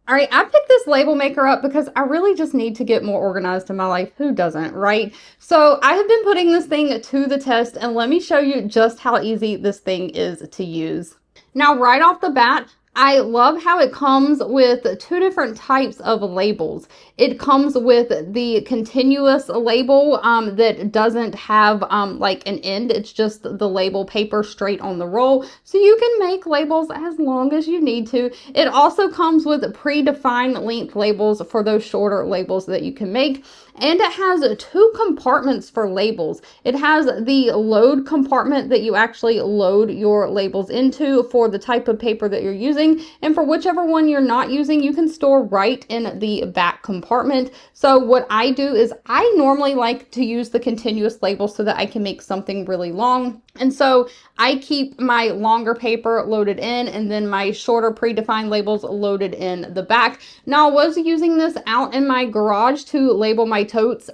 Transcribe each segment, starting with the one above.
All right, I picked this label maker up because I really just need to get more organized in my life. Who doesn't, right? So I have been putting this thing to the test, and let me show you just how easy this thing is to use. Now, right off the bat, I love how it comes with two different types of labels. It comes with the continuous label that doesn't have like an end. It's just the label paper straight on the roll. So you can make labels as long as you need to. It also comes with predefined length labels for those shorter labels that you can make. And it has two compartments for labels. It has the load compartment that you actually load your labels into for the type of paper that you're using. And for whichever one you're not using, you can store right in the back compartment. So what I do is I normally like to use the continuous label so that I can make something really long. And so I keep my longer paper loaded in and then my shorter predefined labels loaded in the back. Now I was using this out in my garage to label my totes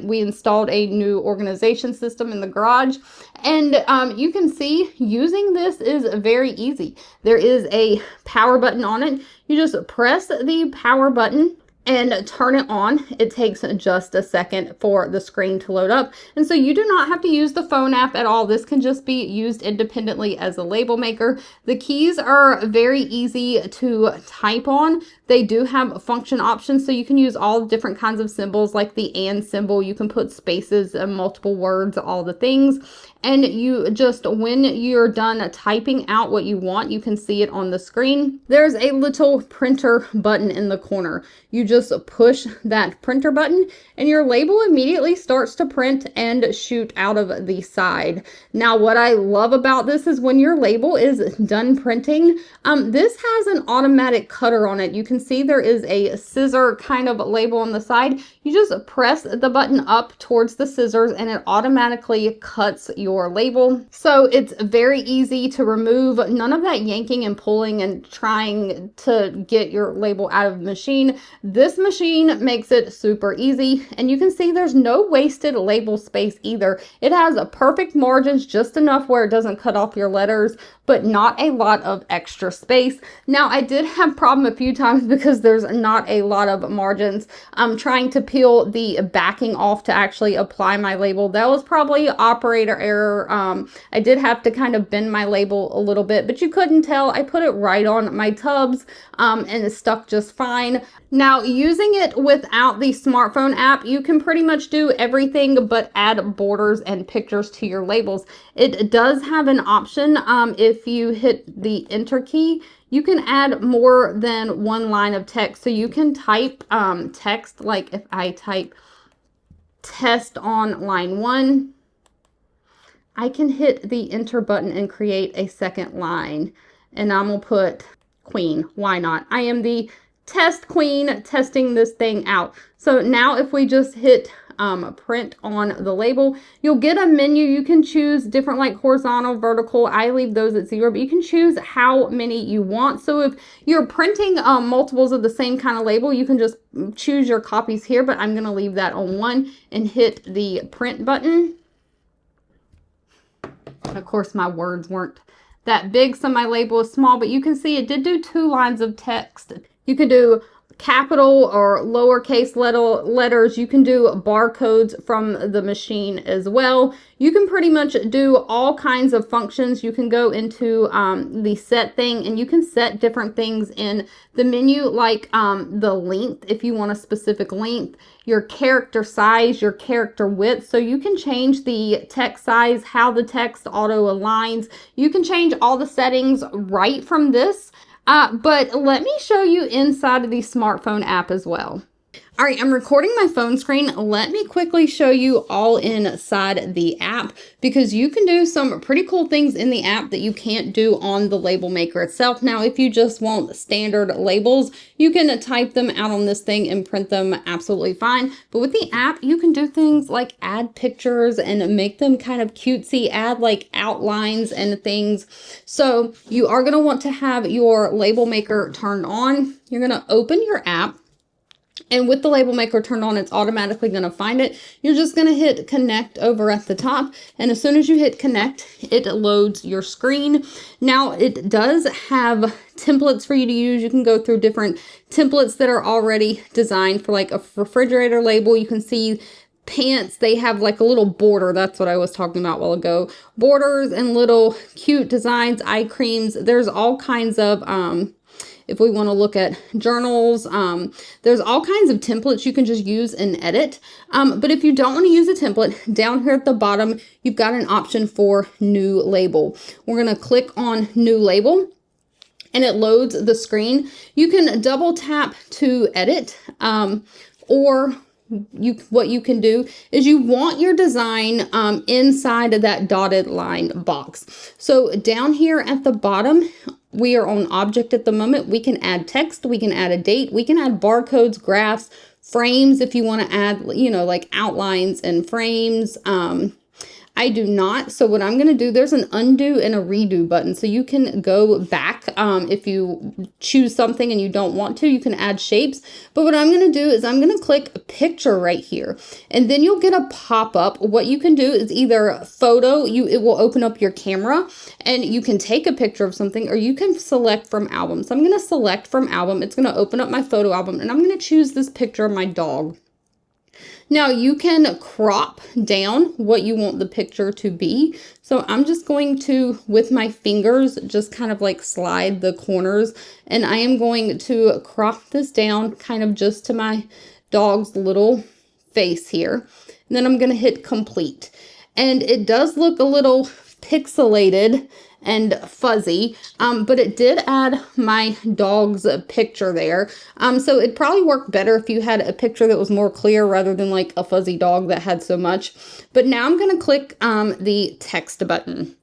we installed a new organization system in the garage. And you can see using this is very easy. There is a power button on it. You just press the power button and turn it on. It takes just a second for the screen to load up. And so you do not have to use the phone app at all. This can just be used independently as a label maker. The keys are very easy to type on. They do have function options, so you can use all different kinds of symbols like the and symbol. You can put spaces and multiple words, all the things. And you just, when you're done typing out what you want, you can see it on the screen. There's a little printer button in the corner. You just push that printer button and your label immediately starts to print and shoot out of the side. Now, what I love about this is when your label is done printing, this has an automatic cutter on it. You can see there is a scissor kind of label on the side. You just press the button up towards the scissors and it automatically cuts your label. So it's very easy to remove. None of that yanking and pulling and trying to get your label out of the machine. This machine makes it super easy, and you can see there's no wasted label space either. It has a perfect margins, just enough where it doesn't cut off your letters, but not a lot of extra space. Now, I did have a problem a few times because there's not a lot of margins. I'm trying to peel the backing off to actually apply my label. That was probably operator error. I did have to kind of bend my label a little bit, but you couldn't tell. I put it right on my tubs and it stuck just fine. Now, using it without the smartphone app, you can pretty much do everything but add borders and pictures to your labels. It does have an option. If you hit the enter key, you can add more than one line of text. So you can type text, like if I type test on line 1, I can hit the enter button and create a second line. And I'm gonna put queen. Why not? I am the test queen testing this thing out. So now if we just hit print on the label, you'll get a menu. You can choose different like horizontal, vertical. I leave those at 0, but you can choose how many you want. So if you're printing multiples of the same kind of label, you can just choose your copies here, but I'm going to leave that on 1 and hit the print button. Of course, my words weren't that big, so my label is small, but you can see it did do 2 lines of text. You could do capital or lowercase letters. You can do barcodes from the machine as well. You can pretty much do all kinds of functions. You can go into the set thing and you can set different things in the menu, like the length, if you want a specific length, your character size, your character width. So you can change the text size, how the text auto aligns. You can change all the settings right from this. But let me show you inside of the smartphone app as well. All right, I'm recording my phone screen. Let me quickly show you all inside the app because you can do some pretty cool things in the app that you can't do on the label maker itself. Now, if you just want standard labels, you can type them out on this thing and print them absolutely fine. But with the app, you can do things like add pictures and make them kind of cutesy, add like outlines and things. So you are going to want to have your label maker turned on. You're going to open your app. And with the label maker turned on, it's automatically going to find it. You're just going to hit connect over at the top. And as soon as you hit connect, it loads your screen. Now, it does have templates for you to use. You can go through different templates that are already designed for like a refrigerator label. You can see pants, they have like a little border. That's what I was talking about a while ago. Borders and little cute designs, eye creams. There's all kinds of, if we want to look at journals, there's all kinds of templates you can just use and edit. But if you don't want to use a template, down here at the bottom, you've got an option for new label. We're going to click on new label and it loads the screen. You can double tap to edit, or what you can do is you want your design inside of that dotted line box. So down here at the bottom, we are on object at the moment. We can add text, we can add a date, we can add barcodes, graphs, frames if you want to add, you know, like outlines and frames. I do not. So what I'm going to do, there's an undo and a redo button. So you can go back if you choose something and you don't want to, you can add shapes. But what I'm going to do is I'm going to click picture right here. And then you'll get a pop-up. What you can do is either photo, it will open up your camera and you can take a picture of something, or you can select from album. So I'm going to select from album. It's going to open up my photo album and I'm going to choose this picture of my dog. Now you can crop down what you want the picture to be. So I'm just going to, with my fingers, just kind of like slide the corners, and I am going to crop this down kind of just to my dog's little face here. And then I'm going to hit complete. And it does look a little pixelated and fuzzy, but it did add my dog's picture there. So it'd probably work better if you had a picture that was more clear rather than like a fuzzy dog that had so much. But now I'm going to click the text button.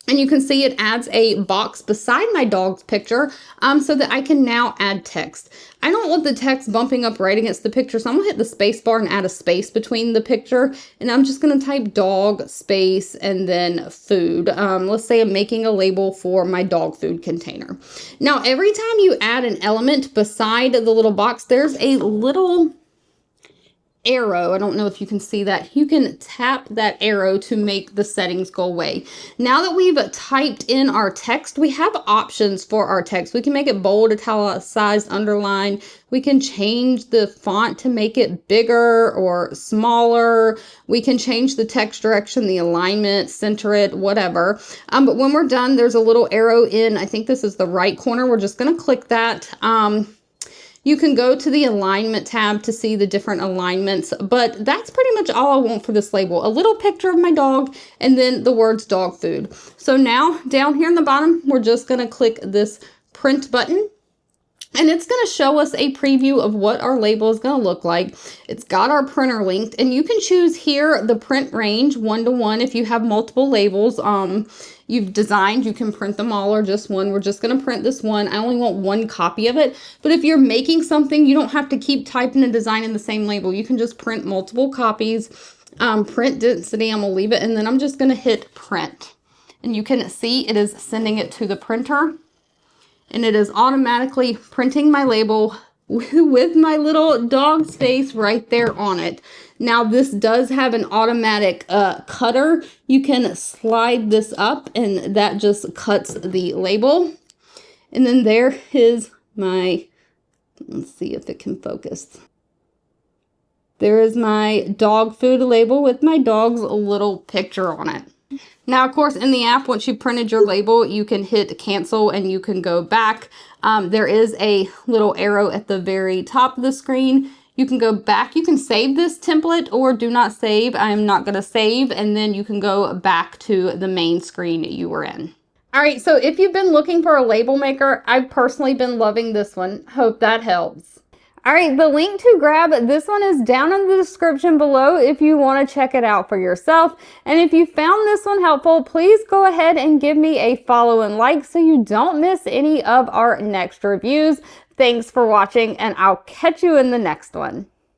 And you can see it adds a box beside my dog's picture so that I can now add text. I don't want the text bumping up right against the picture, so I'm going to hit the space bar and add a space between the picture. And I'm just going to type dog space and then food. Let's say I'm making a label for my dog food container. Now, every time you add an element beside the little box, there's a little arrow. I don't know if you can see that. You can tap that arrow to make the settings go away. Now that we've typed in our text, we have options for our text. We can make it bold, italicized, underlined. We can change the font to make it bigger or smaller. We can change the text direction, the alignment, center it, whatever. But when we're done, there's a little arrow in, I think this is the right corner. We're just going to click that. You can go to the alignment tab to see the different alignments, but that's pretty much all I want for this label. A little picture of my dog and then the words dog food. So now down here in the bottom, we're just going to click this print button. And it's going to show us a preview of what our label is going to look like. It's got our printer linked, and you can choose here the print range 1-to-1 if you have multiple labels you've designed. You can print them all or just one. We're just going to print this one. I only want one copy of it. But if you're making something, you don't have to keep typing and designing the same label. You can just print multiple copies. Print density, I'm going to leave it, and then I'm just going to hit print. And you can see it is sending it to the printer. And it is automatically printing my label with my little dog's face right there on it. Now this does have an automatic cutter. You can slide this up and that just cuts the label. And then there is my, let's see if it can focus. There is my dog food label with my dog's little picture on it. Now, of course, in the app, once you've printed your label, you can hit cancel and you can go back. There is a little arrow at the very top of the screen. You can go back. You can save this template or do not save. I am not going to save. And then you can go back to the main screen you were in. All right, so if you've been looking for a label maker, I've personally been loving this one. Hope that helps. All right, the link to grab this one is down in the description below if you want to check it out for yourself. And if you found this one helpful, please go ahead and give me a follow and like so you don't miss any of our next reviews. Thanks for watching, and I'll catch you in the next one.